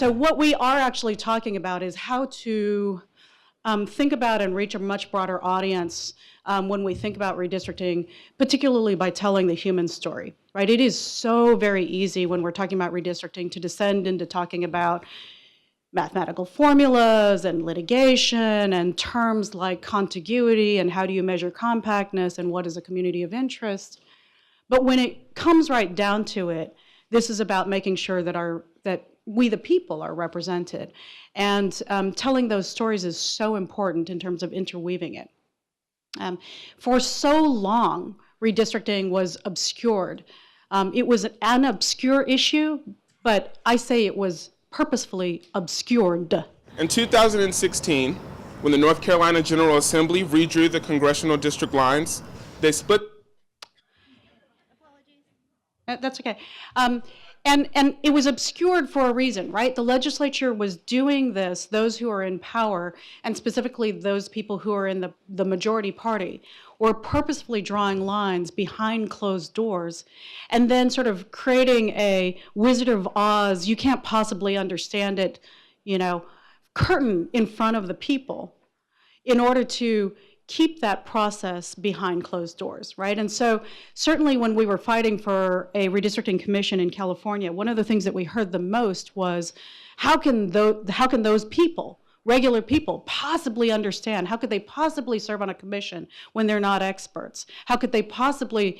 so what we are actually talking about is how to think about and reach a much broader audience when we think about redistricting, particularly by telling the human story, right? It is so very easy when we're talking about redistricting to descend into talking about mathematical formulas and litigation and terms like contiguity and how do you measure compactness and what is a community of interest. But when it comes right down to it, this is about making sure that we the people are represented. And telling those stories is so important in terms of interweaving it. For so long, redistricting was obscured. It was an obscure issue, but I say it was purposefully obscured. In 2016, when the North Carolina General Assembly redrew the congressional district lines, they split. That's okay. And it was obscured for a reason, right? The legislature was doing this, those who are in power, and specifically those people who are in the majority party, were purposefully drawing lines behind closed doors and then sort of creating a Wizard of Oz, you can't possibly understand it, curtain in front of the people in order to keep that process behind closed doors, right? And so certainly when we were fighting for a redistricting commission in California, one of the things that we heard the most was, how can those people, regular people, possibly understand? How could they possibly serve on a commission when they're not experts? How could they possibly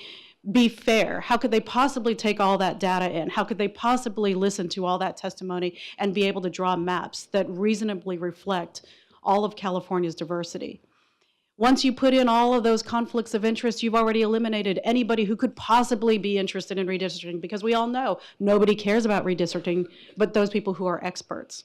be fair? How could they possibly take all that data in? How could they possibly listen to all that testimony and be able to draw maps that reasonably reflect all of California's diversity? Once you put in all of those conflicts of interest, you've already eliminated anybody who could possibly be interested in redistricting, because we all know nobody cares about redistricting but those people who are experts.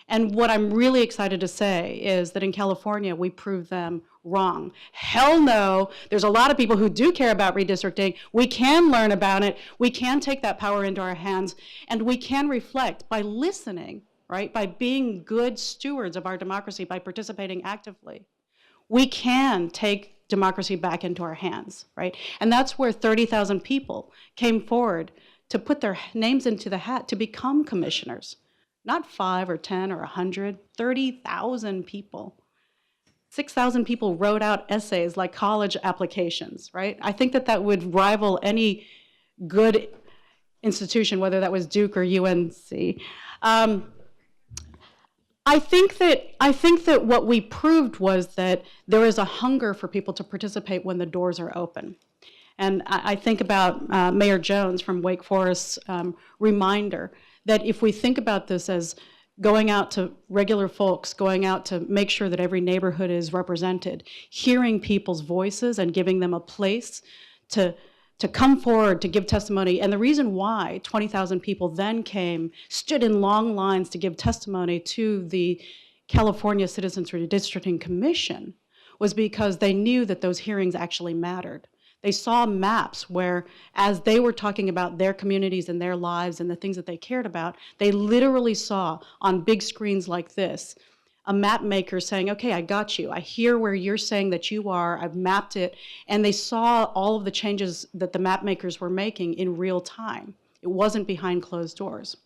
And what I'm really excited to say is that in California, we proved them wrong. Hell no, there's a lot of people who do care about redistricting. We can learn about it. We can take that power into our hands, and we can reflect by listening, right? By being good stewards of our democracy, by participating actively. We can take democracy back into our hands, right? And that's where 30,000 people came forward to put their names into the hat to become commissioners. Not 5 or 10 or 100, 30,000 people. 6,000 people wrote out essays like college applications, right? I think that would rival any good institution, whether that was Duke or UNC. I think that what we proved was that there is a hunger for people to participate when the doors are open. And I think about Mayor Jones from Wake Forest's reminder that if we think about this as going out to regular folks, going out to make sure that every neighborhood is represented, hearing people's voices and giving them a place to come forward to give testimony. And the reason why 20,000 people then stood in long lines to give testimony to the California Citizens Redistricting Commission was because they knew that those hearings actually mattered. They saw maps where, as they were talking about their communities and their lives and the things that they cared about, they literally saw on big screens like this a map maker saying, okay, I got you. I hear where you're saying that you are. I've mapped it. And they saw all of the changes that the map makers were making in real time. It wasn't behind closed doors.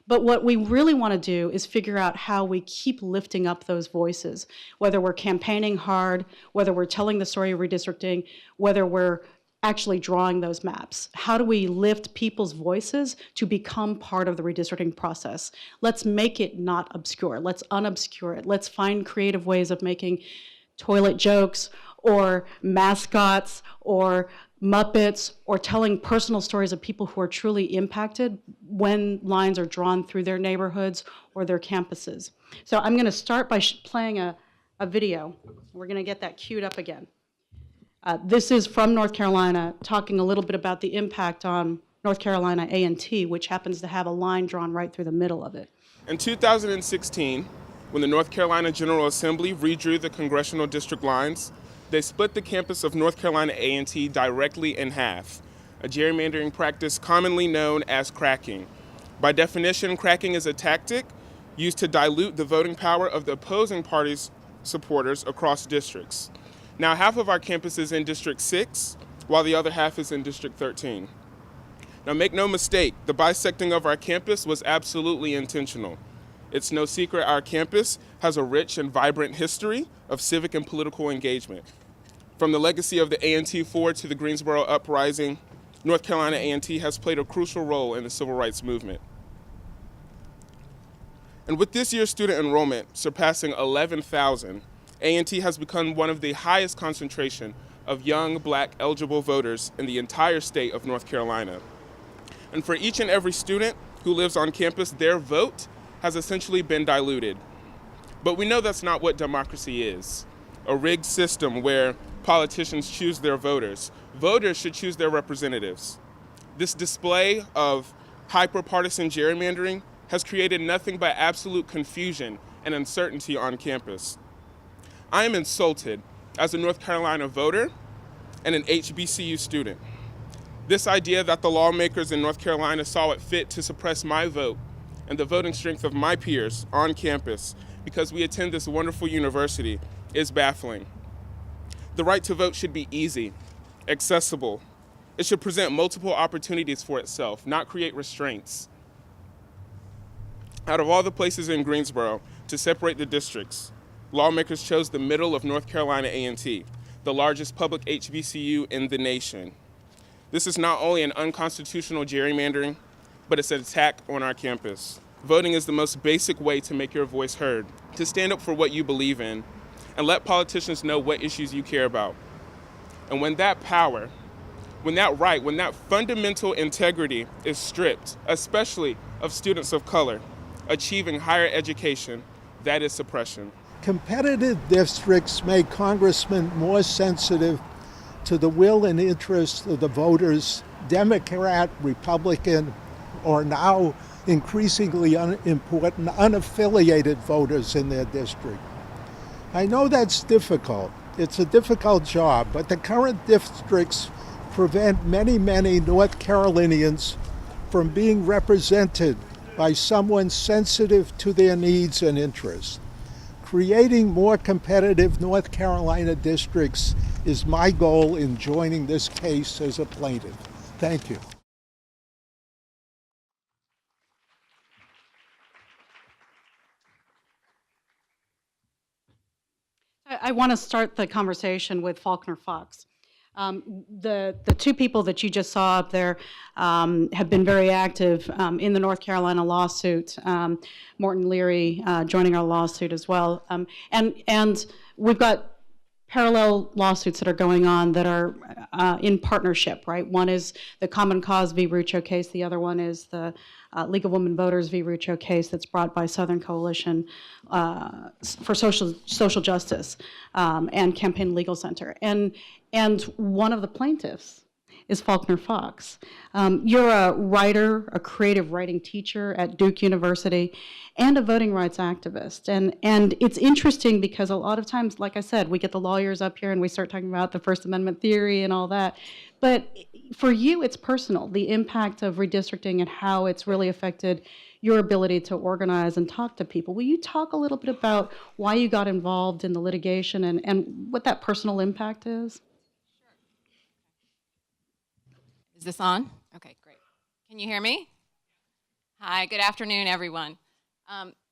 But what we really want to do is figure out how we keep lifting up those voices, whether we're campaigning hard, whether we're telling the story of redistricting, whether we're actually drawing those maps. How do we lift people's voices to become part of the redistricting process? Let's make it not obscure. Let's unobscure it. Let's find creative ways of making toilet jokes or mascots or Muppets or telling personal stories of people who are truly impacted when lines are drawn through their neighborhoods or their campuses. So I'm going to start by playing a video. We're going to get that queued up again. This is from North Carolina, talking a little bit about the impact on North Carolina A&T, which happens to have a line drawn right through the middle of it. In 2016, when the North Carolina General Assembly redrew the congressional district lines, they split the campus of North Carolina A&T directly in half, a gerrymandering practice commonly known as cracking. By definition, cracking is a tactic used to dilute the voting power of the opposing party's supporters across districts. Now, half of our campus is in District 6, while the other half is in District 13. Now, make no mistake, the bisecting of our campus was absolutely intentional. It's no secret our campus has a rich and vibrant history of civic and political engagement. From the legacy of the A&T Forward to the Greensboro Uprising, North Carolina A&T has played a crucial role in the civil rights movement. And with this year's student enrollment surpassing 11,000, A&T has become one of the highest concentration of young Black eligible voters in the entire state of North Carolina. And for each and every student who lives on campus, their vote has essentially been diluted. But we know that's not what democracy is, a rigged system where politicians choose their voters. Voters should choose their representatives. This display of hyper-partisan gerrymandering has created nothing but absolute confusion and uncertainty on campus. I am insulted as a North Carolina voter and an HBCU student. This idea that the lawmakers in North Carolina saw it fit to suppress my vote and the voting strength of my peers on campus because we attend this wonderful university is baffling. The right to vote should be easy, accessible. It should present multiple opportunities for itself, not create restraints. Out of all the places in Greensboro to separate the districts, lawmakers chose the middle of North Carolina A&T, the largest public HBCU in the nation. This is not only an unconstitutional gerrymandering, but it's an attack on our campus. Voting is the most basic way to make your voice heard, to stand up for what you believe in, and let politicians know what issues you care about. And when that power, when that right, when that fundamental integrity is stripped, especially of students of color, achieving higher education, that is suppression. Competitive districts make congressmen more sensitive to the will and interests of the voters, Democrat, Republican, or now increasingly important unaffiliated voters in their district. I know that's difficult. It's a difficult job, but the current districts prevent many North Carolinians from being represented by someone sensitive to their needs and interests. Creating more competitive North Carolina districts is my goal in joining this case as a plaintiff. Thank you. I want to start the conversation with Faulkner Fox. The two people that you just saw up there have been very active in the North Carolina lawsuit. Morton Lurie joining our lawsuit as well, and we've got parallel lawsuits that are going on that are in partnership, right? One is the Common Cause v. Rucho case. The other one is the League of Women Voters v. Rucho case that's brought by Southern Coalition for Social Justice and Campaign Legal Center. And one of the plaintiffs is Faulkner Fox. You're a writer, a creative writing teacher at Duke University, and a voting rights activist. And it's interesting because a lot of times, like I said, we get the lawyers up here and we start talking about the First Amendment theory and all that. But for you, it's personal, the impact of redistricting and how it's really affected your ability to organize and talk to people. Will you talk a little bit about why you got involved in the litigation and what that personal impact is? Is this on? Okay, great. Can you hear me? Hi, good afternoon, everyone.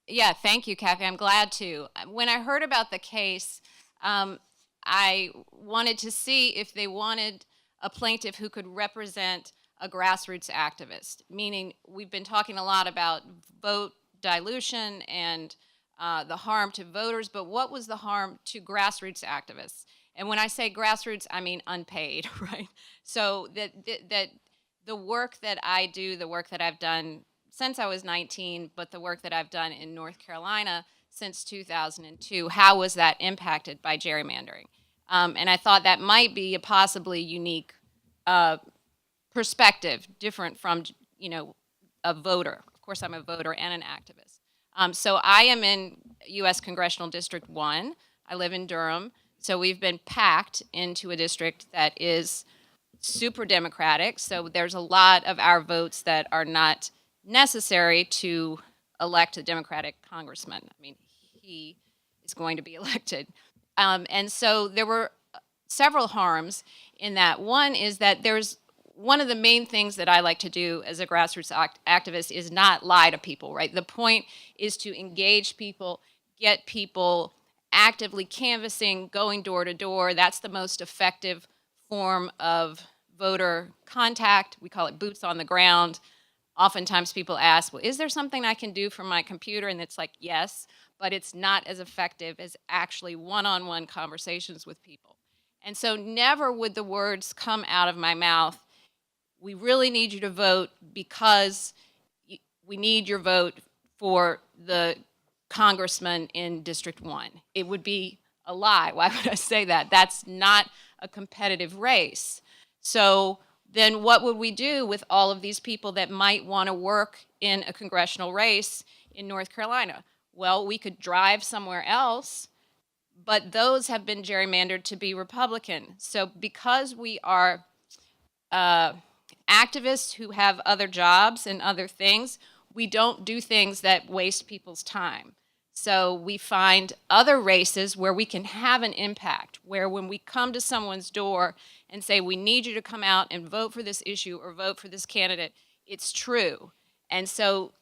Yeah, thank you, Kathay. I'm glad to. When I heard about the case, I wanted to see if they wanted a plaintiff who could represent a grassroots activist, meaning we've been talking a lot about vote dilution and the harm to voters, but what was the harm to grassroots activists? And when I say grassroots, I mean unpaid, right? So that the work that I do, the work that I've done since I was 19, but the work that I've done in North Carolina since 2002, how was that impacted by gerrymandering? And I thought that might be a possibly unique perspective, different from, a voter. Of course, I'm a voter and an activist. So I am in U.S. Congressional District 1. I live in Durham. So we've been packed into a district that is super Democratic. So there's a lot of our votes that are not necessary to elect a Democratic congressman. I mean, he is going to be elected. And so there were several harms in that. One is that there's one of the main things that I like to do as a grassroots activist is not lie to people, right? The point is to engage people, get people actively canvassing, going door to door. That's the most effective form of voter contact. We call it boots on the ground. Oftentimes people ask, well, is there something I can do from my computer? And it's like, yes, but it's not as effective as actually one-on-one conversations with people. And so never would the words come out of my mouth, we really need you to vote because we need your vote for the congressman in District 1. It would be a lie. Why would I say that? That's not a competitive race. So then what would we do with all of these people that might want to work in a congressional race in North Carolina? Well, we could drive somewhere else, but those have been gerrymandered to be Republican. So because we are activists who have other jobs and other things, we don't do things that waste people's time. So we find other races where we can have an impact, where when we come to someone's door and say, we need you to come out and vote for this issue or vote for this candidate, it's true. And so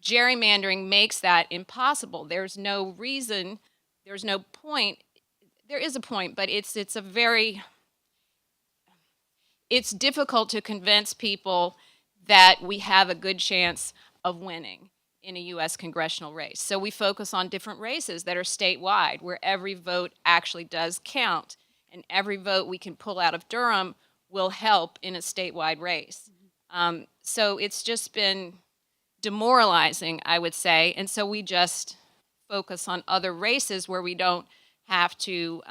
gerrymandering makes that impossible. There's no reason, there's no point. There is a point, but it's difficult to convince people that we have a good chance of winning in a U.S. congressional race. So we focus on different races that are statewide, where every vote actually does count, and every vote we can pull out of Durham will help in a statewide race. So it's just been demoralizing, I would say, and so we just focus on other races where we don't have to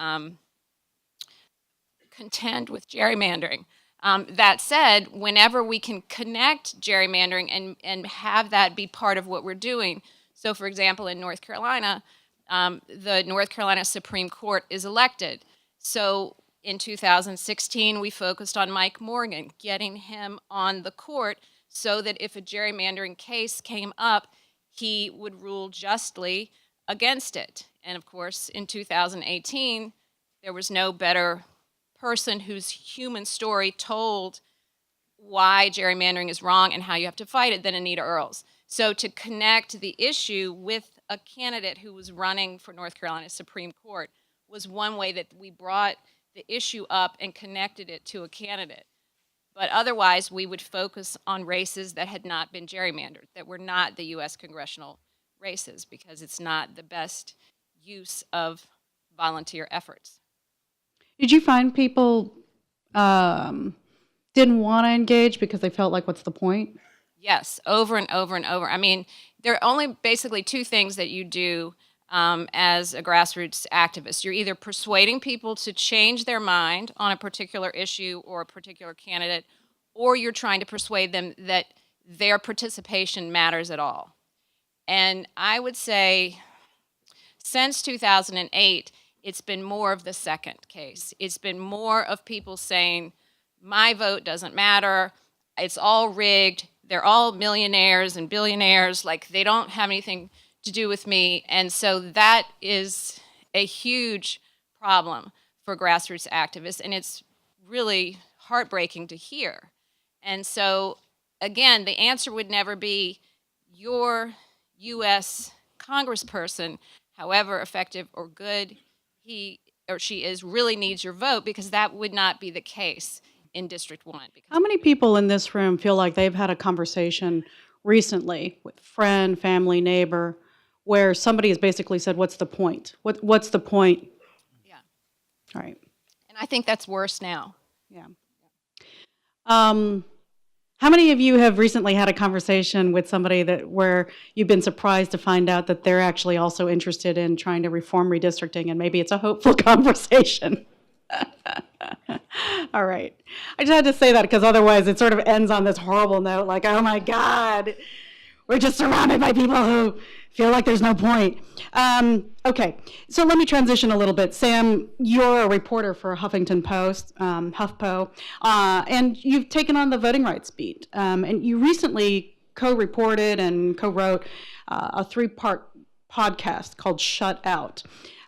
contend with gerrymandering. That said, whenever we can connect gerrymandering and have that be part of what we're doing, so for example, in North Carolina, the North Carolina Supreme Court is elected. So in 2016, we focused on Mike Morgan, getting him on the court so that if a gerrymandering case came up, he would rule justly against it. And of course, in 2018, there was no better person whose human story told why gerrymandering is wrong and how you have to fight it than Anita Earls. So to connect the issue with a candidate who was running for North Carolina Supreme Court was one way that we brought the issue up and connected it to a candidate. But otherwise, we would focus on races that had not been gerrymandered, that were not the U.S. congressional races, because it's not the best use of volunteer efforts. Did you find people didn't want to engage because they felt like, what's the point? Yes, over and over and over. I mean, there are only basically two things that you do as a grassroots activist. You're either persuading people to change their mind on a particular issue or a particular candidate, or you're trying to persuade them that their participation matters at all. And I would say since 2008, it's been more of the second case. It's been more of people saying, my vote doesn't matter, it's all rigged, they're all millionaires and billionaires, like they don't have anything to do with me. And so that is a huge problem for grassroots activists, and it's really heartbreaking to hear. And so, again, the answer would never be your U.S. congressperson, however effective or good he or she is, really needs your vote, because that would not be the case in District 1. How many people in this room feel like they've had a conversation recently with friend, family, neighbor, where somebody has basically said, what's the point? What's the point? Yeah. All right. And I think that's worse now. Yeah. How many of you have recently had a conversation with somebody where you've been surprised to find out that they're actually also interested in trying to reform redistricting, and maybe it's a hopeful conversation? All right. I just had to say that because otherwise it sort of ends on this horrible note, like, oh my God, we're just surrounded by people who feel like there's no point. Okay, so let me transition a little bit. Sam, you're a reporter for Huffington Post, HuffPo, and you've taken on the voting rights beat. And you recently co-reported and co-wrote a 3-part podcast called Shut Out.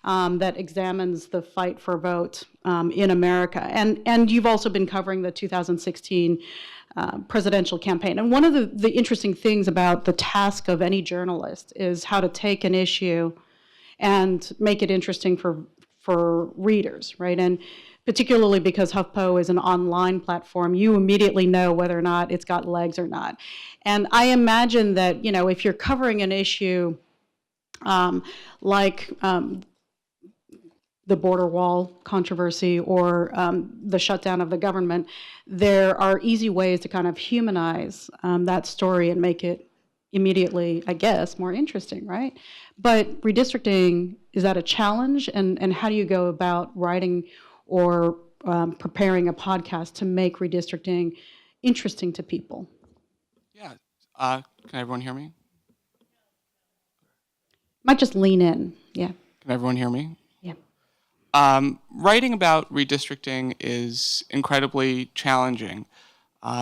that examines the fight for vote in America. And you've also been covering the 2016 presidential campaign. And one of the interesting things about the task of any journalist is how to take an issue and make it interesting for readers, right? And particularly because HuffPo is an online platform, you immediately know whether or not it's got legs or not. And I imagine that, if you're covering an issue like the border wall controversy or the shutdown of the government, there are easy ways to kind of humanize that story and make it immediately, I guess, more interesting, right? But redistricting, is that a challenge? And how do you go about writing or preparing a podcast to make redistricting interesting to people? Yeah. Can everyone hear me? Might just lean in, yeah. Can everyone hear me? Yeah. Writing about redistricting is incredibly challenging.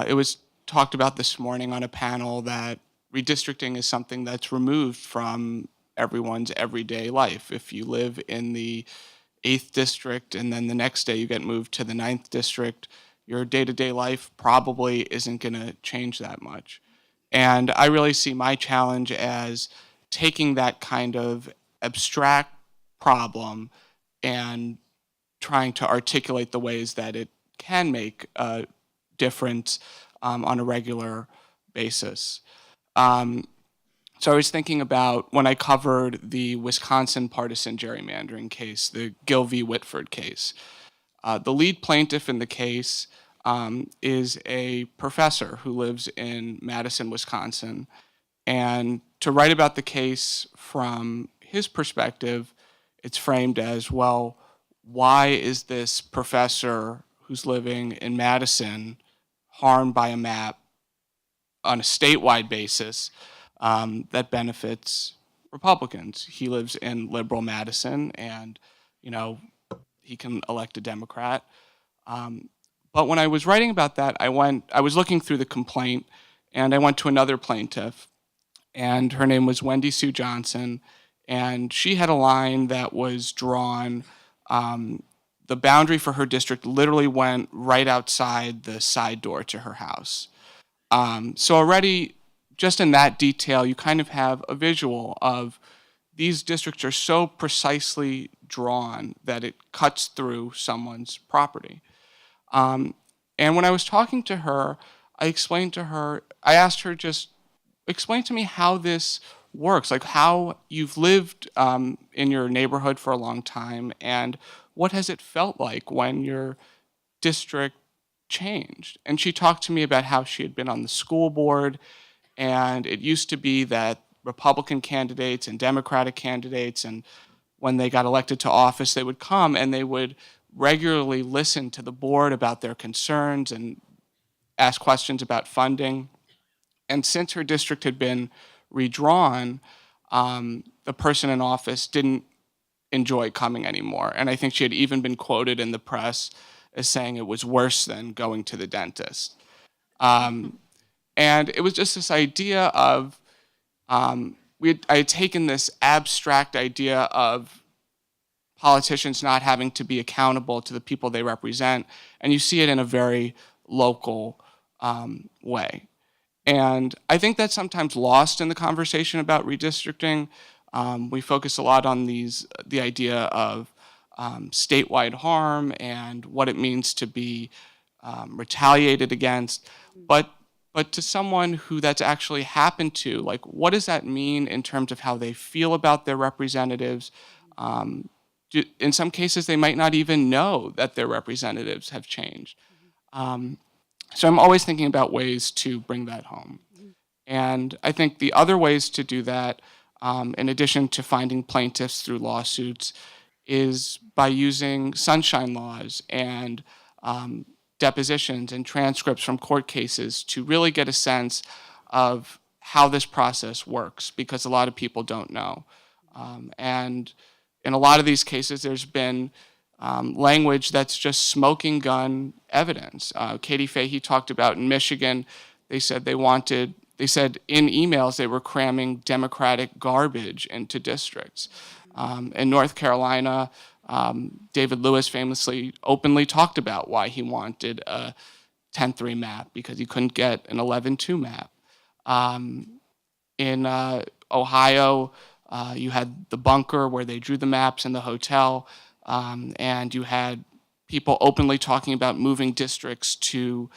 It was talked about this morning on a panel that redistricting is something that's removed from everyone's everyday life. If you live in the 8th district and then the next day you get moved to the 9th district, your day-to-day life probably isn't going to change that much. And I really see my challenge as taking that kind of abstract problem and trying to articulate the ways that it can make a difference on a regular basis. So I was thinking about when I covered the Wisconsin partisan gerrymandering case, the Gill v. Whitford case. The lead plaintiff in the case is a professor who lives in Madison, Wisconsin. And to write about the case from his perspective, it's framed as, well, why is this professor who's living in Madison harmed by a map on a statewide basis that benefits Republicans? He lives in liberal Madison, and he can elect a Democrat. But when I was writing about that, I was looking through the complaint, and I went to another plaintiff, and her name was Wendy Sue Johnson, and she had a line that was drawn. The boundary for her district literally went right outside the side door to her house. So already, just in that detail, you kind of have a visual of these districts are so precisely drawn that it cuts through someone's property. And when I was talking to her, I asked her, just explain to me how this works, like how you've lived in your neighborhood for a long time, and what has it felt like when your district changed? And she talked to me about how she had been on the school board, and it used to be that Republican candidates and Democratic candidates, and when they got elected to office, they would come and they would regularly listen to the board about their concerns and ask questions about funding. And since her district had been redrawn, the person in office didn't enjoy coming anymore. And I think she had even been quoted in the press as saying it was worse than going to the dentist. And it was just this idea of, I had taken this abstract idea of politicians not having to be accountable to the people they represent, and you see it in a very local way. And I think that's sometimes lost in the conversation about redistricting. We focus a lot on the idea of statewide harm and what it means to be retaliated against. But to someone who that's actually happened to, like, what does that mean in terms of how they feel about their representatives? In some cases, they might not even know that their representatives have changed. So I'm always thinking about ways to bring that home. And I think the other ways to do that, in addition to finding plaintiffs through lawsuits, is by using sunshine laws and depositions and transcripts from court cases to really get a sense of how this process works, because a lot of people don't know. And in a lot of these cases, there's been language that's just smoking gun evidence. Katie Fahey talked about in Michigan, they said in emails they were cramming Democratic garbage into districts. In North Carolina, David Lewis famously openly talked about why he wanted a 10-3 map because he couldn't get an 11-2 map. In Ohio, you had the bunker where they drew the maps in the hotel, and you had people openly talking about moving districts to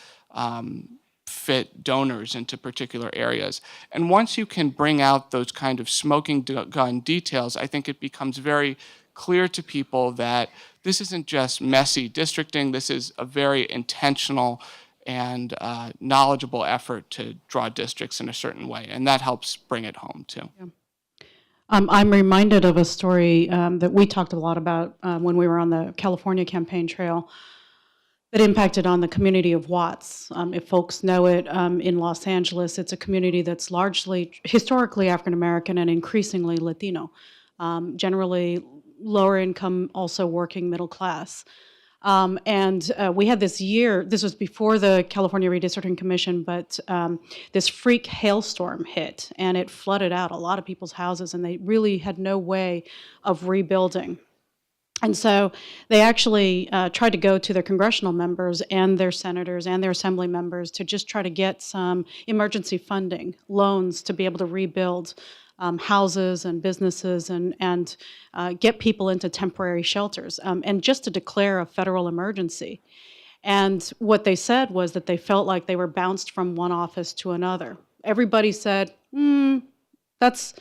fit donors into particular areas. And once you can bring out those kind of smoking gun details, I think it becomes very clear to people that this isn't just messy districting, this is a very intentional and knowledgeable effort to draw districts in a certain way, and that helps bring it home too. Yeah. I'm reminded of a story that we talked a lot about when we were on the California campaign trail that impacted on the community of Watts. If folks know it, in Los Angeles, it's a community that's largely historically African American and increasingly Latino, generally lower income, also working middle class. And we had this year, this was before the California Redistricting Commission, but this freak hailstorm hit and it flooded out a lot of people's houses and they really had no way of rebuilding. And so they actually tried to go to their congressional members and their senators and their assembly members to just try to get some emergency funding, loans to be able to rebuild houses and businesses and get people into temporary shelters and just to declare a federal emergency. And what they said was that they felt like they were bounced from one office to another. Everybody said, that's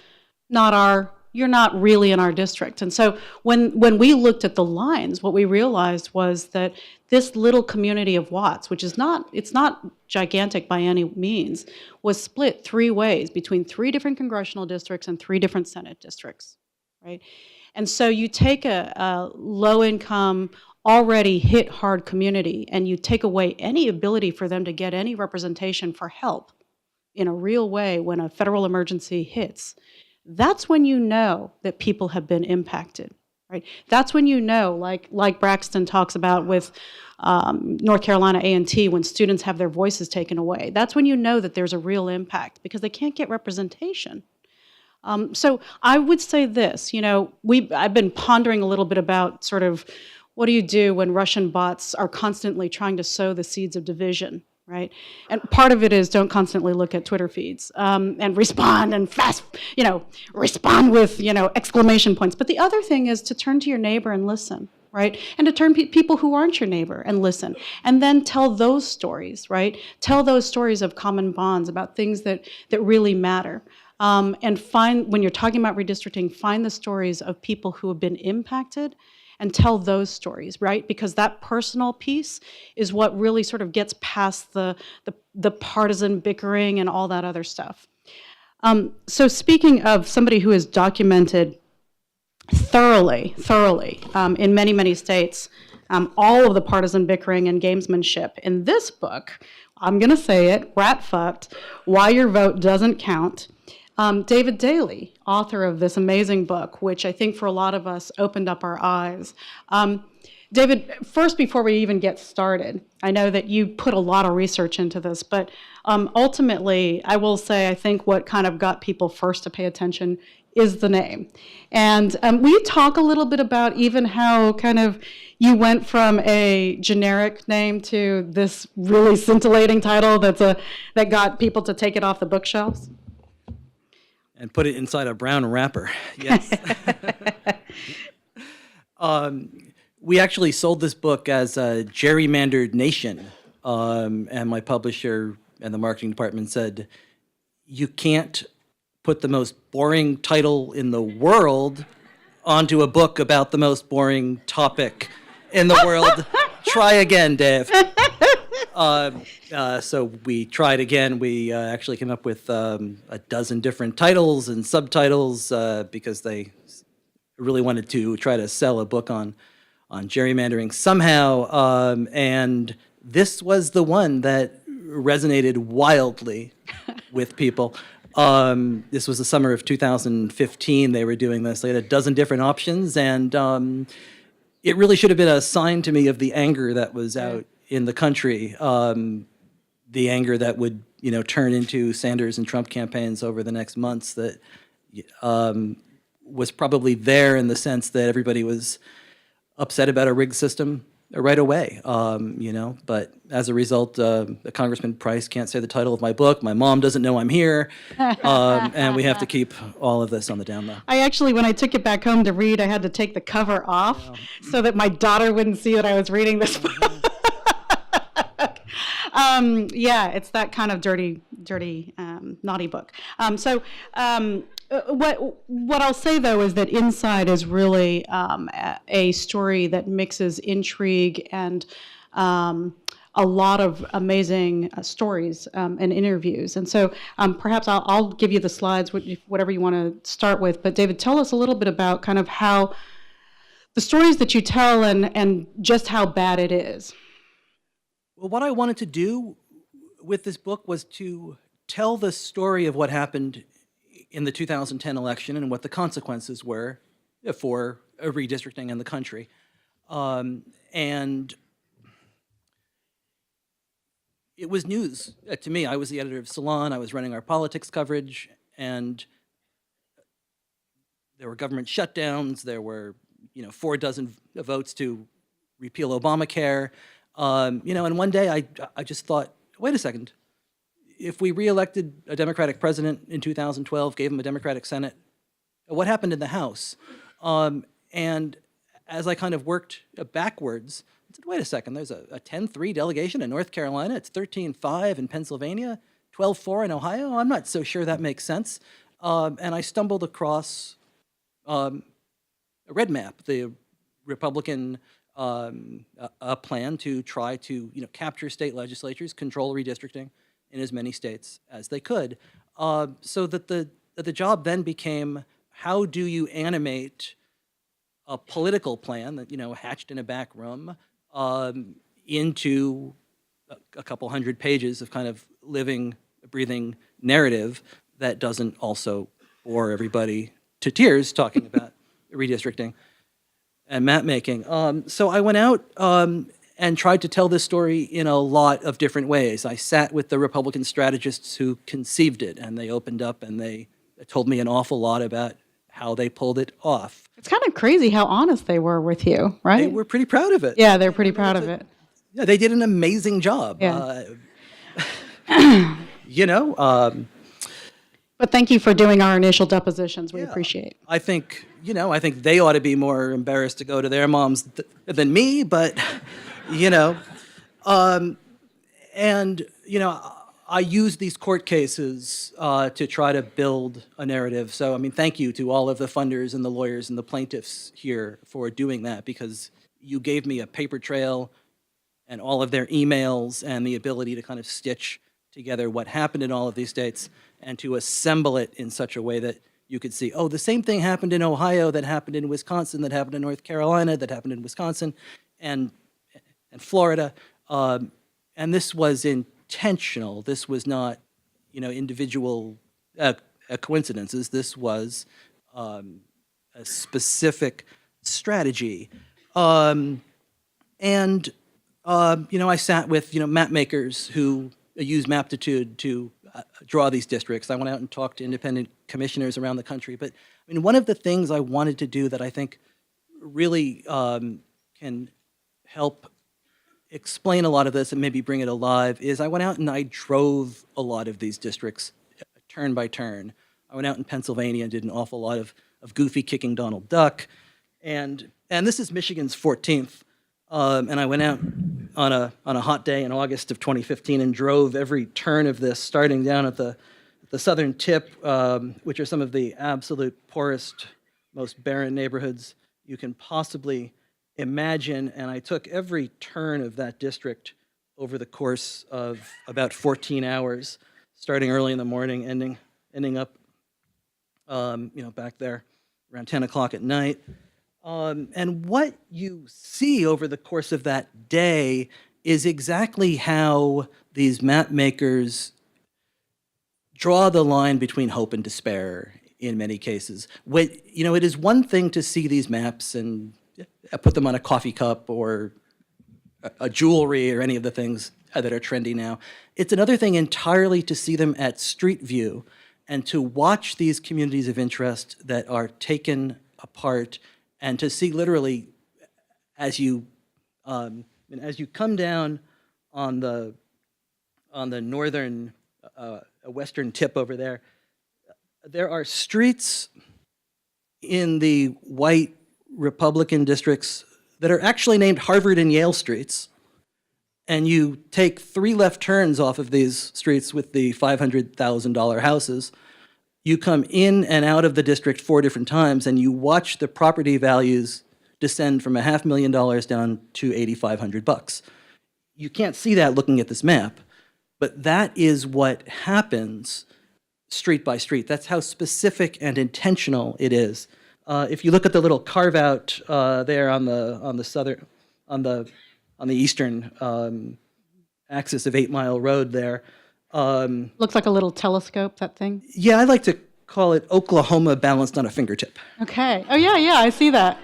not our, you're not really in our district. And so when we looked at the lines, what we realized was that this little community of Watts, which is not, it's not gigantic by any means, was split 3 ways between 3 different congressional districts and 3 different Senate districts, right? And so you take a low-income, already hit hard community and you take away any ability for them to get any representation for help in a real way when a federal emergency hits. That's when you know that people have been impacted, right? That's when you know, like Braxton talks about with North Carolina A&T, when students have their voices taken away. That's when you know that there's a real impact because they can't get representation. So I would say this, you know, I've been pondering a little bit about sort of what do you do when Russian bots are constantly trying to sow the seeds of division, right? And part of it is don't constantly look at Twitter feeds and respond and respond with, exclamation points. But the other thing is to turn to your neighbor and listen, right? And to turn people who aren't your neighbor and listen. And then tell those stories, right? Tell those stories of common bonds about things that really matter. And when you're talking about redistricting, find the stories of people who have been impacted and tell those stories, right? Because that personal piece is what really sort of gets past the partisan bickering and all that other stuff. So speaking of somebody who has documented thoroughly, in many, many states, all of the partisan bickering and gamesmanship, in this book, I'm gonna say it, rat-fucked, Why Your Vote Doesn't Count, David Daley, author of this amazing book, which I think for a lot of us opened up our eyes. David, first, before we even get started, I know that you put a lot of research into this, but ultimately, I will say I think what kind of got people first to pay attention is the name. And will you talk a little bit about even how kind of you went from a generic name to this really scintillating title that got people to take it off the bookshelves? And put it inside a brown wrapper. Yes. We actually sold this book as a gerrymandered nation. And my publisher and the marketing department said, you can't put the most boring title in the world onto a book about the most boring topic in the world. Try again, Dave. So we tried again. We actually came up with a dozen different titles and subtitles because they really wanted to try to sell a book on gerrymandering somehow. And this was the one that resonated wildly with people. This was the summer of 2015. They were doing this. They had a dozen different options, and it really should have been a sign to me of the anger that was out in the country, the anger that would, turn into Sanders and Trump campaigns over the next months that was probably there in the sense that everybody was upset about a rigged system right away, But as a result, Congressman Price can't say the title of my book. My mom doesn't know I'm here, and we have to keep all of this on the down low. I actually, when I took it back home to read, I had to take the cover off so that my daughter wouldn't see that I was reading this book. Yeah, it's that kind of dirty, naughty book. What I'll say, though, is that Inside is really a story that mixes intrigue and a lot of amazing stories and interviews. And so perhaps I'll give you the slides, whatever you want to start with. But David, tell us a little bit about kind of how the stories that you tell and just how bad it is. Well, what I wanted to do with this book was to tell the story of what happened in the 2010 election and what the consequences were for redistricting in the country. And it was news to me. I was the editor of Salon. I was running our politics coverage, and there were government shutdowns. There were, 4 dozen votes to repeal Obamacare. And one day I just thought, wait a second. If we reelected a Democratic president in 2012, gave him a Democratic Senate, what happened in the House? And as I kind of worked backwards, I said, wait a second, there's a 10-3 delegation in North Carolina, it's 13-5 in Pennsylvania, 12-4 in Ohio. I'm not so sure that makes sense. And I stumbled across a red map, the Republican plan to try to capture state legislatures, control redistricting in as many states as they could, so that the job then became, how do you animate a political plan that hatched in a back room into a couple hundred pages of kind of living, breathing narrative that doesn't also bore everybody to tears talking about redistricting and map making. So I went out and tried to tell this story in a lot of different ways. I sat with the Republican strategists who conceived it, and they opened up and they told me an awful lot about how they pulled it off. It's kind of crazy how honest they were with you, right? They were pretty proud of it. Yeah, they're pretty proud of it. Yeah, they did an amazing job. Yeah. But thank you for doing our initial depositions. We appreciate. I think they ought to be more embarrassed to go to their moms than me, but I use these court cases to try to build a narrative. So, thank you to all of the funders and the lawyers and the plaintiffs here for doing that, because you gave me a paper trail and all of their emails and the ability to kind of stitch together what happened in all of these states and to assemble it in such a way that you could see, the same thing happened in Ohio, that happened in Wisconsin, that happened in North Carolina, that happened in Wisconsin, and Florida. And this was intentional. This was not, individual coincidences. This was a specific strategy. I sat with, map makers who use Maptitude to draw these districts. I went out and talked to independent commissioners around the country. But one of the things I wanted to do that I think really can help explain a lot of this and maybe bring it alive is I went out and I drove a lot of these districts turn by turn. I went out in Pennsylvania and did an awful lot of Goofy kicking Donald Duck. And this is Michigan's 14th. And I went out on a hot day in August of 2015 and drove every turn of this, starting down at the southern tip, which are some of the absolute poorest, most barren neighborhoods you can possibly imagine. And I took every turn of that district over the course of about 14 hours, starting early in the morning, ending up, back there around 10 o'clock at night. And what you see over the course of that day is exactly how these map makers draw the line between hope and despair in many cases. It is one thing to see these maps and put them on a coffee cup or a jewelry or any of the things that are trendy now. It's another thing entirely to see them at street view and to watch these communities of interest that are taken apart, and to see literally as you come down on the northern western tip over there, there are streets in the white Republican districts that are actually named Harvard and Yale streets. And you take 3 left turns off of these streets with the $500,000 houses. You come in and out of the district 4 different times, and you watch the property values descend from $500,000 down to $8,500. You can't see that looking at this map, but that is what happens street by street. That's how specific and intentional it is. If you look at the little carve out there on the eastern axis of 8 Mile Road there. Looks like a little telescope, that thing. Yeah, I like to call it Oklahoma balanced on a fingertip. Okay. Oh, yeah, I see that.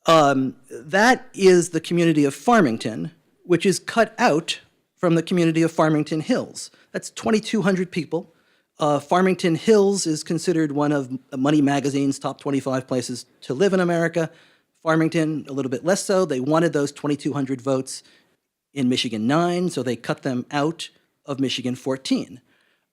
That is the community of Farmington, which is cut out from the community of Farmington Hills. That's 2,200 people. Farmington Hills is considered one of Money Magazine's top 25 places to live in America. Farmington, a little bit less so. They wanted those 2,200 votes in Michigan 9, so they cut them out of Michigan 14.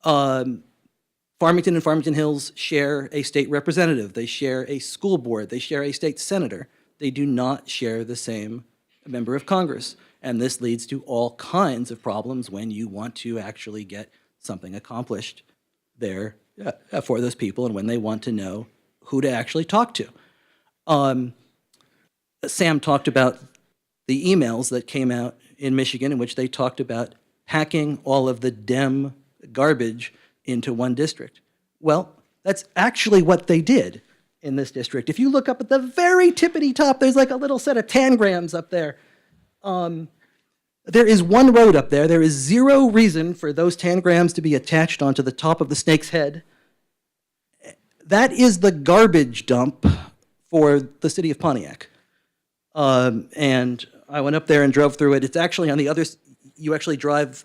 Farmington and Farmington Hills share a state representative. They share a school board. They share a state senator. They do not share the same member of Congress. And this leads to all kinds of problems when you want to actually get something accomplished there for those people, and when they want to know who to actually talk to. Sam talked about the emails that came out in Michigan in which they talked about packing all of the Dem garbage into one district. Well, that's actually what they did in this district. If you look up at the very tippity top, there's like a little set of tangrams up there. There is one road up there. There is zero reason for those tangrams to be attached onto the top of the snake's head. That is the garbage dump for the city of Pontiac. And I went up there and drove through it. It's actually on the other, you actually drive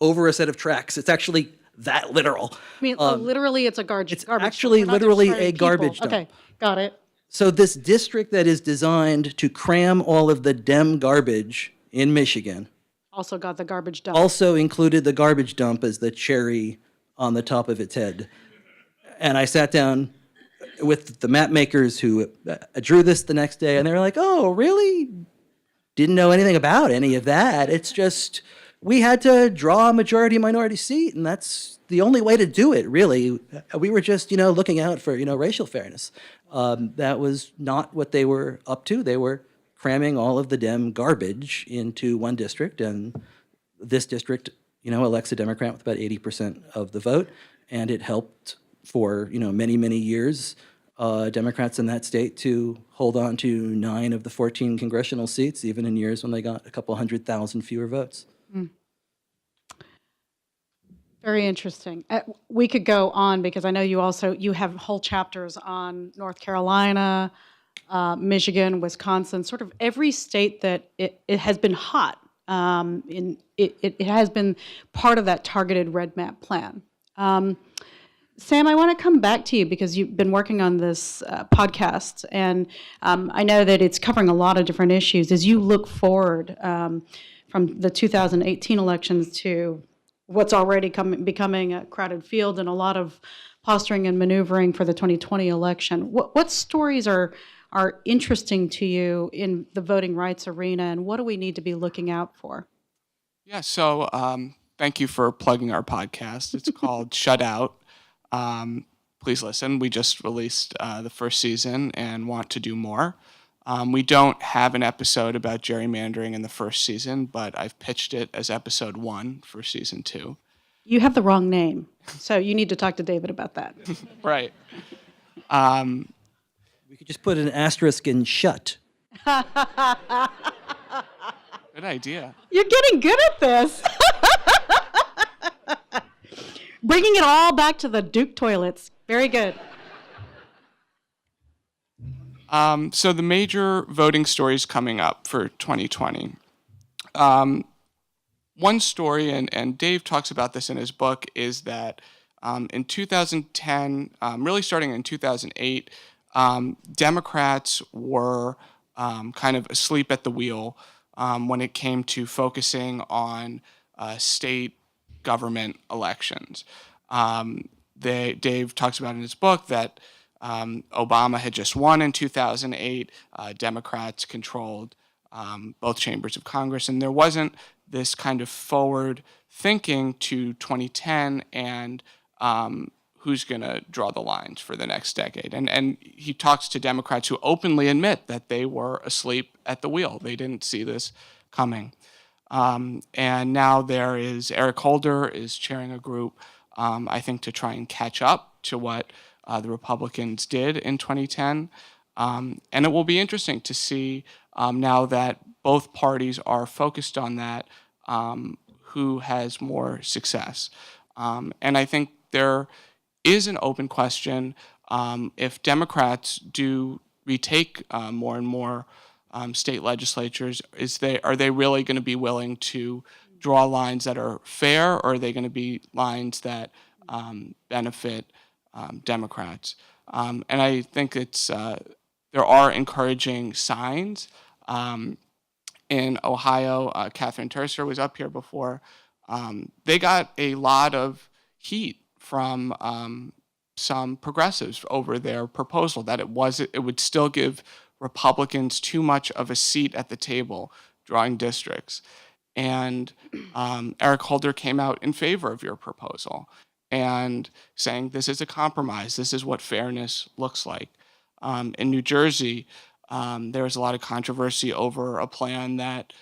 over a set of tracks. It's actually that literal. I mean, literally, it's a garbage. It's actually literally a garbage dump. Okay, got it. So this district that is designed to cram all of the Dem garbage in Michigan Also got the garbage dump. also included the garbage dump as the cherry on the top of its head. And I sat down with the map makers who drew this the next day, and they were like, oh, really? Didn't know anything about any of that. It's just, we had to draw a majority-minority seat, and that's the only way to do it, really. We were just, looking out for, racial fairness. That was not what they were up to. They were cramming all of the Dem garbage into one district, and this district, elects a Democrat with about 80% of the vote, and it helped for, many, many years, Democrats in that state to hold on to 9 of the 14 congressional seats, even in years when they got a couple 100,000 fewer votes. Very interesting. We could go on because I know you have whole chapters on North Carolina, Michigan, Wisconsin, sort of every state that it has been hot. It has been part of that targeted red map plan. Sam, I want to come back to you because you've been working on this podcast, and I know that it's covering a lot of different issues. As you look forward from the 2018 elections to what's already becoming a crowded field and a lot of posturing and maneuvering for the 2020 election, what stories are interesting to you in the voting rights arena, and what do we need to be looking out for? Yeah, so thank you for plugging our podcast. It's called Shut Out. Please listen. We just released the first season and want to do more. We don't have an episode about gerrymandering in the first season, but I've pitched it as episode 1 for season 2. You have the wrong name, so you need to talk to David about that. Right. We could just put an asterisk in shut. Good idea. You're getting good at this. Bringing it all back to the Duke toilets. Very good. So the major voting stories coming up for 2020. one story, and Dave talks about this in his book, is that in 2010, really starting in 2008, Democrats were kind of asleep at the wheel when it came to focusing on state government elections. Dave talks about in his book that Obama had just won in 2008. Democrats controlled both chambers of Congress, and there wasn't this kind of forward thinking to 2010 and who's going to draw the lines for the next decade. And he talks to Democrats who openly admit that they were asleep at the wheel. They didn't see this coming. And now there is Eric Holder is chairing a group, I think, to try and catch up to what the Republicans did in 2010. And it will be interesting to see now that both parties are focused on that, who has more success. And I think there is an open question if Democrats do retake more and more state legislatures, are they really going to be willing to draw lines that are fair, or are they going to be lines that benefit Democrats? And I think there are encouraging signs. In Ohio, Catherine Terser was up here before. They got a lot of heat from some progressives over their proposal that it would still give Republicans too much of a seat at the table drawing districts. And Eric Holder came out in favor of your proposal and saying this is a compromise. This is what fairness looks like. In New Jersey, there was a lot of controversy over a plan that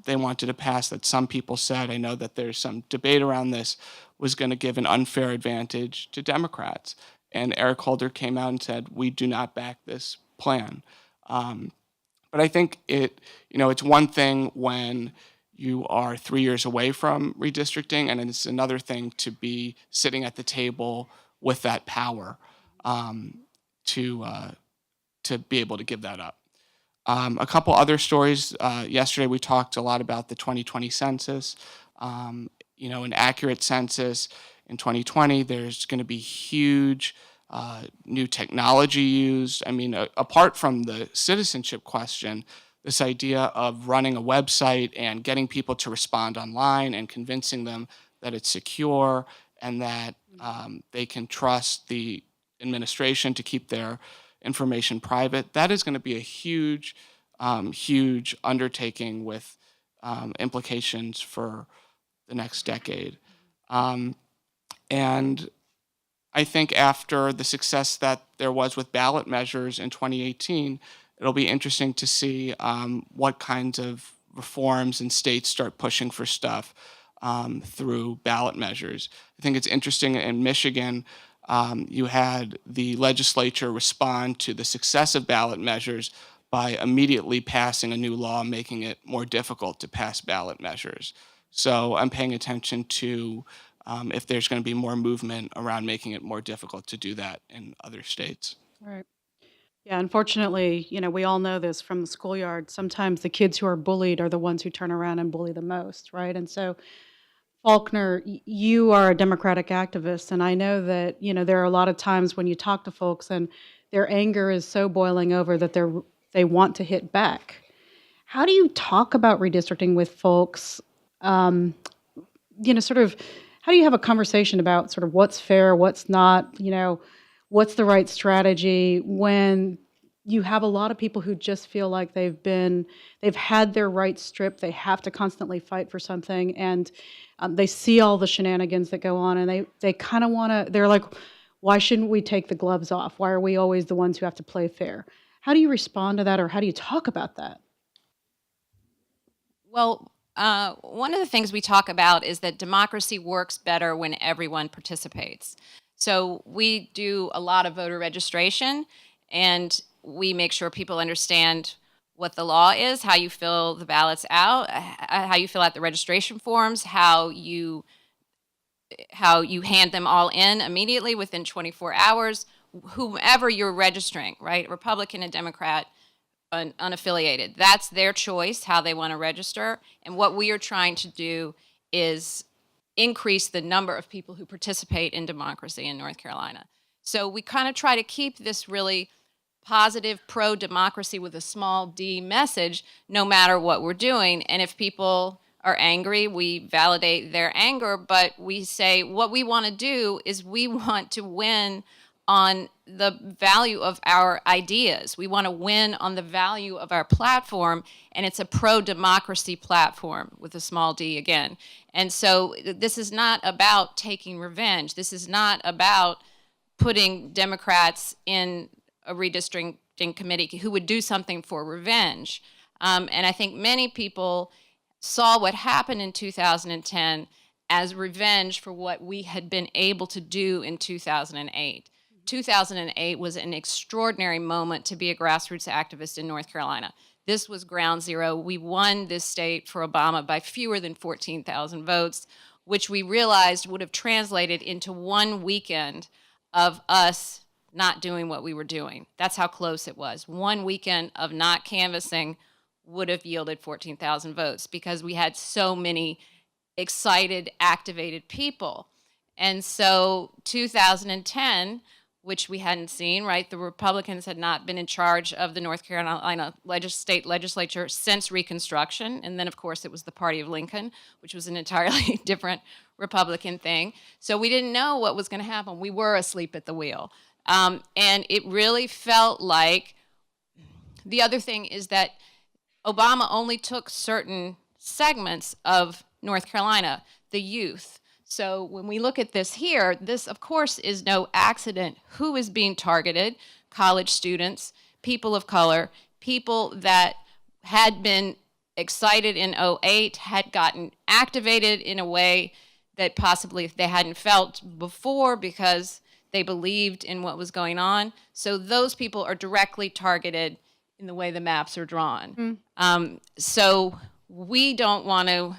they wanted to pass that some people said, I know that there's some debate around this, was going to give an unfair advantage to Democrats. And Eric Holder came out and said, we do not back this plan. But I think it's one thing when you are 3 years away from redistricting, and it's another thing to be sitting at the table with that power to be able to give that up. A couple other stories. Yesterday we talked a lot about the 2020 census. An accurate census in 2020, there's going to be huge new technology used. I mean, apart from the citizenship question, this idea of running a website and getting people to respond online and convincing them that it's secure and that they can trust the administration to keep their information private, that is going to be a huge, huge undertaking with implications for the next decade. And I think after the success that there was with ballot measures in 2018, it'll be interesting to see what kinds of reforms and states start pushing for stuff through ballot measures. I think it's interesting in Michigan, you had the legislature respond to the success of ballot measures by immediately passing a new law, making it more difficult to pass ballot measures. So I'm paying attention to if there's going to be more movement around making it more difficult to do that in other states. Right. Yeah, unfortunately, we all know this from the schoolyard. Sometimes the kids who are bullied are the ones who turn around and bully the most, right? And so, Faulkner, you are a Democratic activist, and I know that, there are a lot of times when you talk to folks and their anger is so boiling over that they want to hit back. How do you talk about redistricting with folks? How do you have a conversation about sort of what's fair, what's not, what's the right strategy when you have a lot of people who just feel like they've had their rights stripped, they have to constantly fight for something, and they see all the shenanigans that go on, and they kind of they're like, why shouldn't we take the gloves off? Why are we always the ones who have to play fair? How do you respond to that, or how do you talk about that? Well, one of the things we talk about is that democracy works better when everyone participates. So we do a lot of voter registration, and we make sure people understand what the law is, how you fill the ballots out, how you fill out the registration forms, how you hand them all in immediately within 24 hours, whomever you're registering, right? Republican and Democrat, unaffiliated. That's their choice, how they want to register. And what we are trying to do is increase the number of people who participate in democracy in North Carolina. So we kind of try to keep this really positive pro-democracy with a small d message no matter what we're doing. And if people are angry, we validate their anger, but we say what we want to do is we want to win on the value of our ideas. We want to win on the value of our platform, and it's a pro-democracy platform with a small d again. And so this is not about taking revenge. This is not about putting Democrats in a redistricting committee who would do something for revenge. And I think many people saw what happened in 2010 as revenge for what we had been able to do in 2008. 2008 was an extraordinary moment to be a grassroots activist in North Carolina. This was ground zero. We won this state for Obama by fewer than 14,000 votes, which we realized would have translated into one weekend of us not doing what we were doing. That's how close it was. One weekend of not canvassing would have yielded 14,000 votes because we had so many excited, activated people. And so 2010, which we hadn't seen, right? The Republicans had not been in charge of the North Carolina state legislature since Reconstruction. And then, of course, it was the party of Lincoln, which was an entirely different Republican thing. So we didn't know what was going to happen. We were asleep at the wheel. And it really felt like the other thing is that Obama only took certain segments of North Carolina, the youth. So when we look at this here, this, of course, is no accident. Who is being targeted? College students, people of color, people that had been excited in 2008, had gotten activated in a way that possibly they hadn't felt before because they believed in what was going on. So those people are directly targeted in the way the maps are drawn. So we don't want to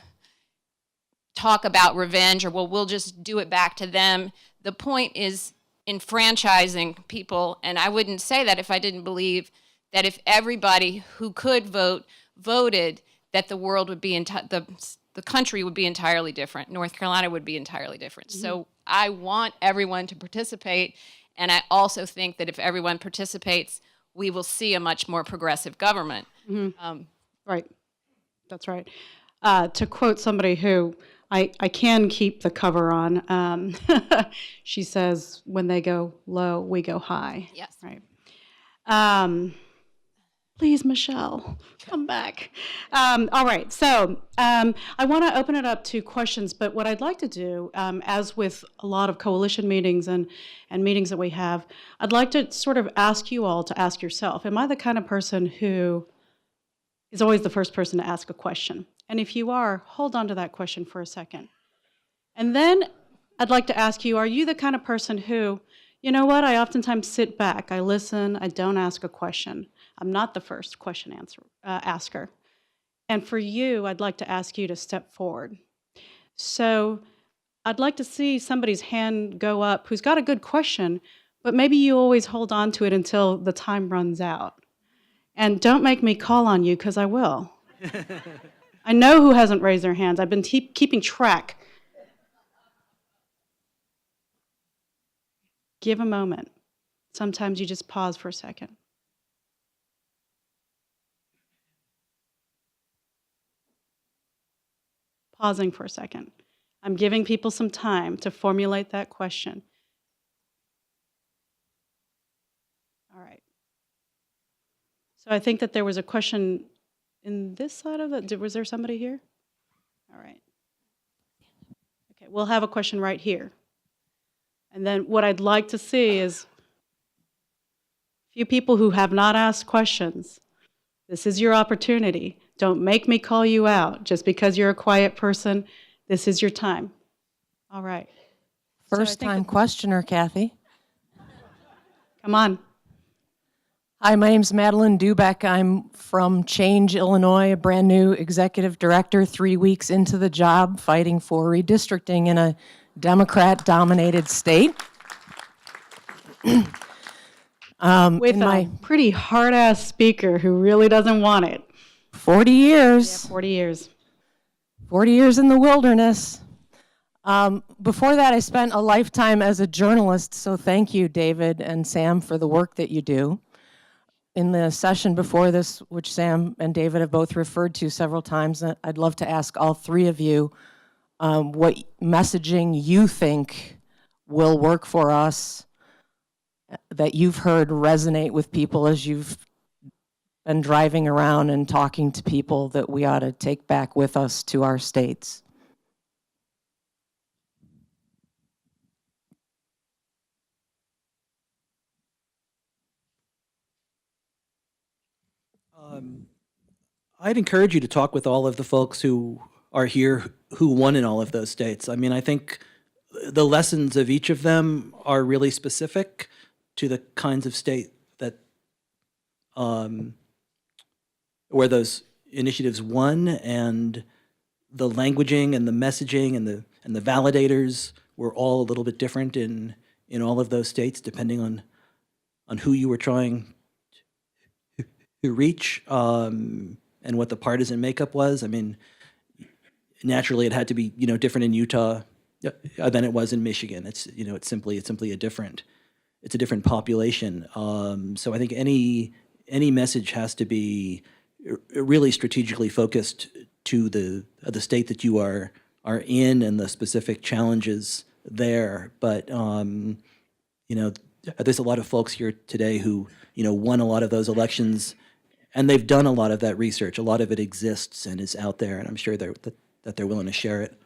talk about revenge or, well, we'll just do it back to them. The point is enfranchising people, and I wouldn't say that if I didn't believe that if everybody who could vote voted, that the world would be, the country would be entirely different. North Carolina would be entirely different. So I want everyone to participate, and I also think that if everyone participates, we will see a much more progressive government. Right. That's right. To quote somebody who I can keep the cover on, she says, when they go low, we go high. Yes. Right. Please, Michelle, come back. All right. So I want to open it up to questions, but what I'd like to do, as with a lot of coalition meetings and meetings that we have, I'd like to sort of ask you all to ask yourself, am I the kind of person who is always the first person to ask a question? And if you are, hold on to that question for a second. And then I'd like to ask you, are you the kind of person who, you know what, I oftentimes sit back, I listen, I don't ask a question. I'm not the first question asker. And for you, I'd like to ask you to step forward. So I'd like to see somebody's hand go up who's got a good question, but maybe you always hold on to it until the time runs out. And don't make me call on you, because I will. I know who hasn't raised their hands. I've been keeping track. Give a moment. Sometimes you just pause for a second. Pausing for a second. I'm giving people some time to formulate that question. All right. So I think that there was a question in this side of it. Was there somebody here? All right. Okay, we'll have a question right here. And then what I'd like to see is a few people who have not asked questions. This is your opportunity. Don't make me call you out just because you're a quiet person. This is your time. All right. First-time questioner, Kathy. Come on. Hi, my name's Madeline Dubeck. I'm from Change, Illinois, a brand new executive director, 3 weeks into the job, fighting for redistricting in a Democrat-dominated state. With a pretty hard-ass speaker who really doesn't want it. 40 years. Yeah, 40 years. 40 years in the wilderness. Before that, I spent a lifetime as a journalist, so thank you, David and Sam, for the work that you do. In the session before this, which Sam and David have both referred to several times, I'd love to ask all three of you what messaging you think will work for us, that you've heard resonate with people as you've been driving around and talking to people, that we ought to take back with us to our states. I'd encourage you to talk with all of the folks who are here who won in all of those states. I mean, I think the lessons of each of them are really specific to the kinds of state that where those initiatives won, and the languaging and the messaging and the validators were all a little bit different in all of those states, depending on who you were trying to reach, and what the partisan makeup was. I mean, naturally, it had to be different in Utah than it was in Michigan. It's simply a different population. So I think any message has to be really strategically focused to the state that you are in and the specific challenges there. But there's a lot of folks here today who won a lot of those elections, and they've done a lot of that research. A lot of it exists and is out there, and I'm sure that they're willing to share it.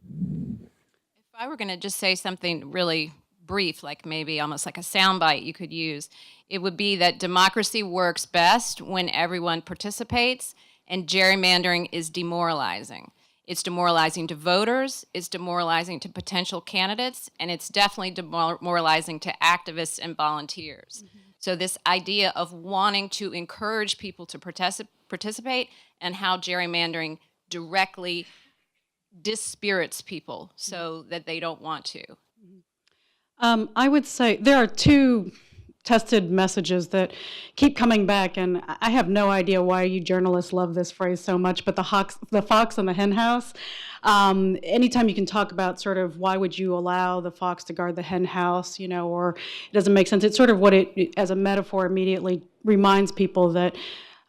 If I were going to just say something really brief, like maybe almost like a soundbite you could use, it would be that democracy works best when everyone participates, and gerrymandering is demoralizing. It's demoralizing to voters, it's demoralizing to potential candidates, and it's definitely demoralizing to activists and volunteers. Mm-hmm. So this idea of wanting to encourage people to participate, and how gerrymandering directly dispirits people so that they don't want to. I would say there are two tested messages that keep coming back, and I have no idea why you journalists love this phrase so much, but the fox and the hen house. Anytime you can talk about sort of why would you allow the fox to guard the hen house, or it doesn't make sense. It's sort of what it, as a metaphor, immediately reminds people that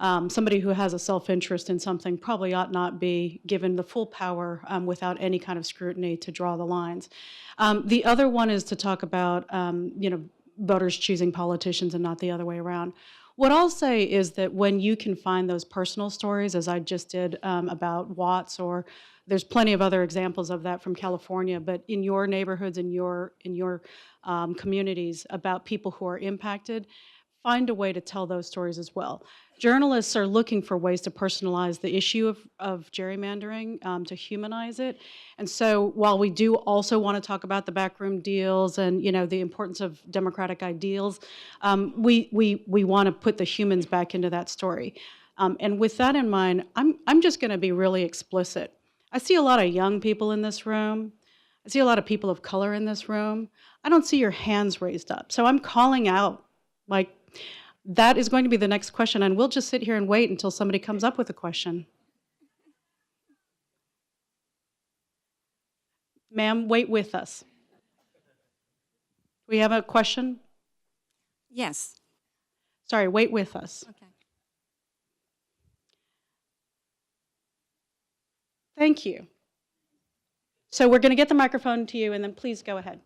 somebody who has a self-interest in something probably ought not be given the full power without any kind of scrutiny to draw the lines. The other one is to talk about, voters choosing politicians and not the other way around. What I'll say is that when you can find those personal stories, as I just did about Watts, or there's plenty of other examples of that from California, but in your neighborhoods, in your communities, about people who are impacted, find a way to tell those stories as well. Journalists are looking for ways to personalize the issue of gerrymandering, to humanize it. And so while we do also want to talk about the backroom deals and the importance of democratic ideals, we want to put the humans back into that story. And with that in mind, I'm just going to be really explicit. I see a lot of young people in this room. I see a lot of people of color in this room. I don't see your hands raised up. So I'm calling out, that is going to be the next question, and we'll just sit here and wait until somebody comes up with a question. Ma'am, wait with us. We have a question? Yes. Sorry, wait with us. Okay. Thank you. So we're going to get the microphone to you, and then please go ahead.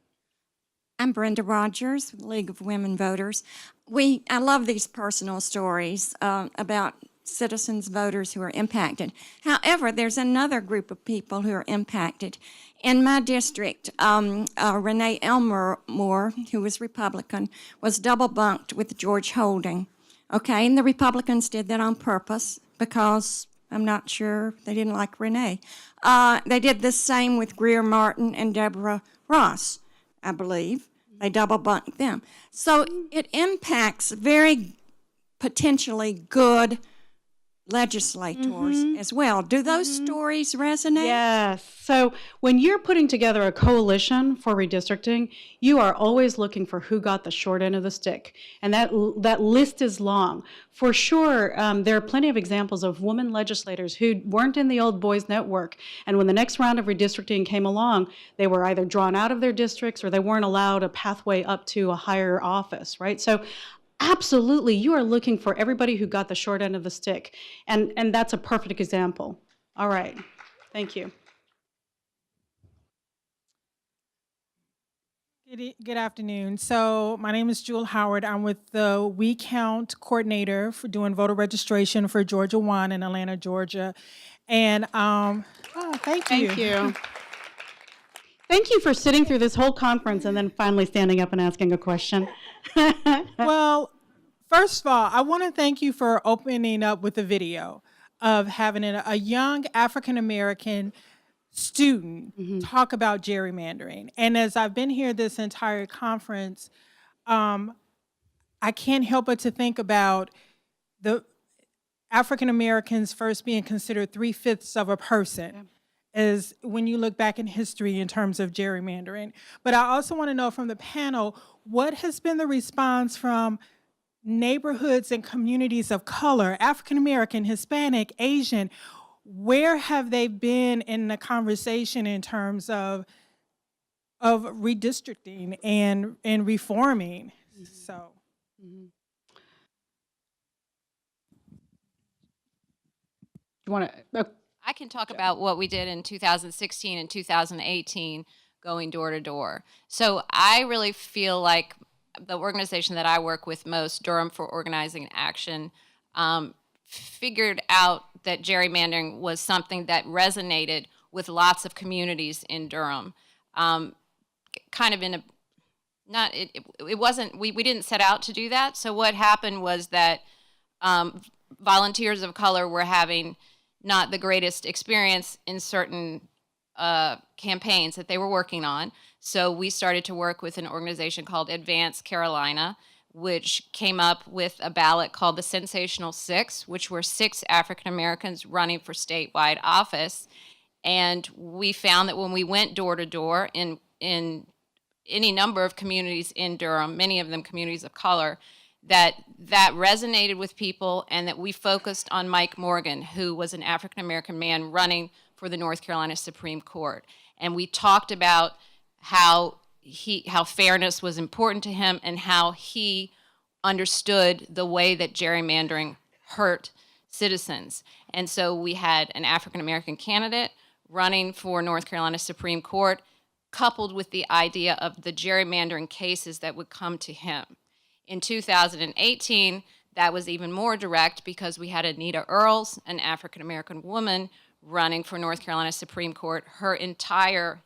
I'm Brenda Rogers with the League of Women Voters. I love these personal stories about citizens, voters who are impacted. However, there's another group of people who are impacted. In my district, Renee Elmore, who was Republican, was double bunked with George Holding. Okay, and the Republicans did that on purpose because I'm not sure they didn't like Renee. They did the same with Greer Martin and Deborah Ross, I believe. They double bunked them. So it impacts very potentially good legislators as well. Do those stories resonate? Yes. So when you're putting together a coalition for redistricting, you are always looking for who got the short end of the stick. And that list is long. For sure, there are plenty of examples of women legislators who weren't in the old boys network. And when the next round of redistricting came along, they were either drawn out of their districts or they weren't allowed a pathway up to a higher office, right? So absolutely, you are looking for everybody who got the short end of the stick, and that's a perfect example. All right, thank you. Good afternoon. So my name is Jewel Howard. I'm with the We Count coordinator for doing voter registration for Georgia 1 in Atlanta, Georgia. And thank you. Thank you. Thank you for sitting through this whole conference and then finally standing up and asking a question. Well, first of all, I want to thank you for opening up with a video of having a young African-American student talk about gerrymandering. And as I've been here this entire conference, I can't help but to think about the African-Americans first being considered 3/5 of a person. Is when you look back in history in terms of gerrymandering. But I also want to know from the panel, what has been the response from neighborhoods and communities of color, African-American, Hispanic, Asian? Where have they been in the conversation in terms of redistricting and reforming? So. You want to? I can talk about what we did in 2016 and 2018 going door to door. So I really feel like the organization that I work with most, Durham for Organizing Action, figured out that gerrymandering was something that resonated with lots of communities in Durham. Kind of in a, not, it wasn't, we didn't set out to do that. So what happened was that volunteers of color were having not the greatest experience in certain campaigns that they were working on. So we started to work with an organization called Advance Carolina, which came up with a ballot called the Sensational Six, which were 6 African Americans running for statewide office. And we found that when we went door to door in any number of communities in Durham, many of them communities of color, that resonated with people, and that we focused on Mike Morgan, who was an African-American man running for the North Carolina Supreme Court. And we talked about how fairness was important to him and how he understood the way that gerrymandering hurt citizens. And so we had an African-American candidate running for North Carolina Supreme Court, coupled with the idea of the gerrymandering cases that would come to him. In 2018, that was even more direct because we had Anita Earls, an African-American woman, running for North Carolina Supreme Court. Her entire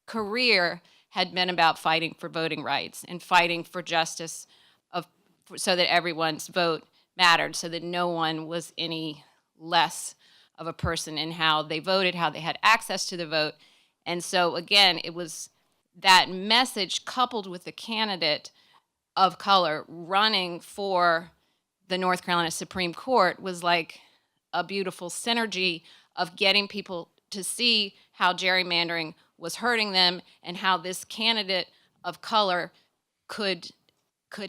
career had been about fighting for voting rights and fighting for justice so that everyone's vote mattered, so that no one was any less of a person in how they voted, how they had access to the vote. And so, again, it was that message coupled with the candidate of color running for the North Carolina Supreme Court was like a beautiful synergy of getting people to see how gerrymandering was hurting them and how this candidate of color could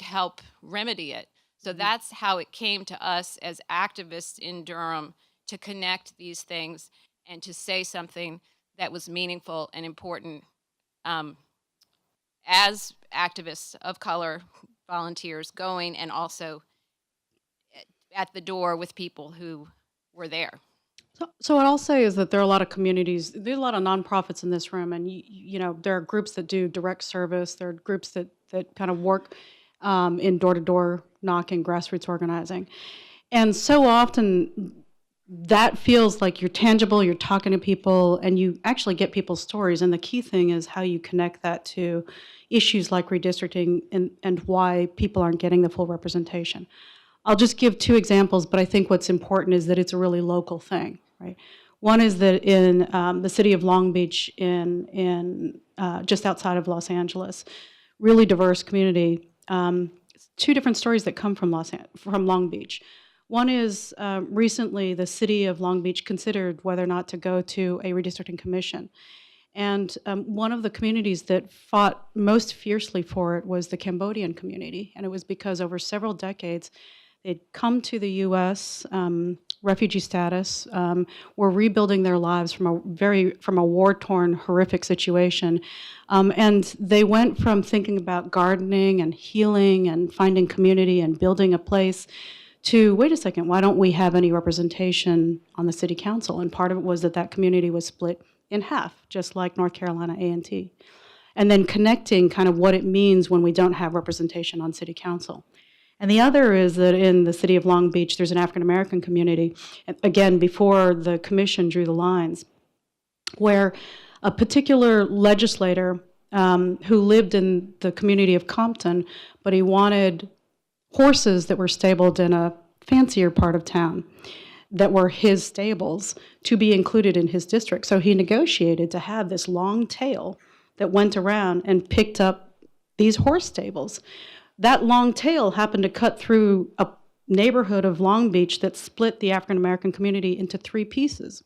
help remedy it. So that's how it came to us as activists in Durham, to connect these things and to say something that was meaningful and important as activists of color, volunteers going and also at the door with people who were there. So what I'll say is that there are a lot of communities, there are a lot of nonprofits in this room, and you know, there are groups that do direct service, there are groups that kind of work in door-to-door knocking, grassroots organizing. And so often that feels like you're tangible, you're talking to people, and you actually get people's stories. And the key thing is how you connect that to issues like redistricting and why people aren't getting the full representation. I'll just give 2 examples, but I think what's important is that it's a really local thing, right? One is that in the city of Long Beach, in just outside of Los Angeles, really diverse community. 2 different stories that come from Long Beach. One is recently the city of Long Beach considered whether or not to go to a redistricting commission. And one of the communities that fought most fiercely for it was the Cambodian community. And it was because over several decades, they'd come to the U.S., refugee status, were rebuilding their lives from a war-torn, horrific situation. And they went from thinking about gardening and healing and finding community and building a place to, wait a second, why don't we have any representation on the city council? And part of it was that community was split in half, just like North Carolina A&T. And then connecting kind of what it means when we don't have representation on city council. And the other is that in the city of Long Beach, there's an African-American community, again, before the commission drew the lines, where a particular legislator who lived in the community of Compton, but he wanted horses that were stabled in a fancier part of town that were his stables to be included in his district. So he negotiated to have this long tail that went around and picked up these horse stables. That long tail happened to cut through a neighborhood of Long Beach that split the African-American community into 3 pieces.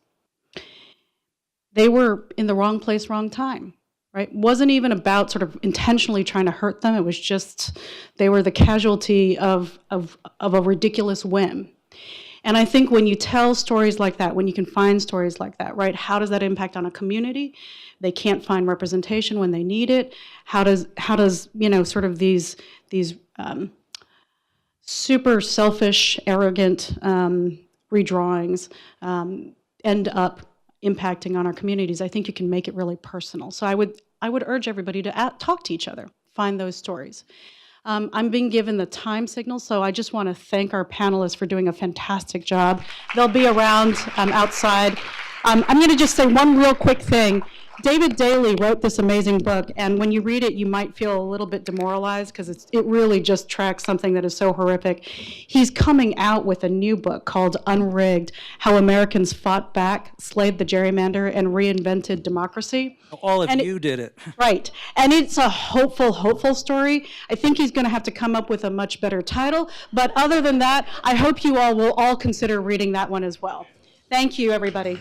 They were in the wrong place, wrong time, right? It wasn't even about sort of intentionally trying to hurt them. It was just, they were the casualty of a ridiculous whim. And I think when you tell stories like that, when you can find stories like that, right, how does that impact on a community? They can't find representation when they need it. How does sort of these super selfish, arrogant redrawings end up impacting on our communities? I think you can make it really personal. So I would urge everybody to talk to each other, find those stories. I'm being given the time signal, so I just want to thank our panelists for doing a fantastic job. They'll be around outside. I'm going to just say one real quick thing. David Daley wrote this amazing book, and when you read it, you might feel a little bit demoralized because it really just tracks something that is so horrific. He's coming out with a new book called Unrigged: How Americans Fought Back, Slayed the Gerrymander, and Reinvented Democracy. All of you did it. Right. And it's a hopeful story. I think he's going to have to come up with a much better title. But other than that, I hope you all will all consider reading that one as well. Thank you, everybody.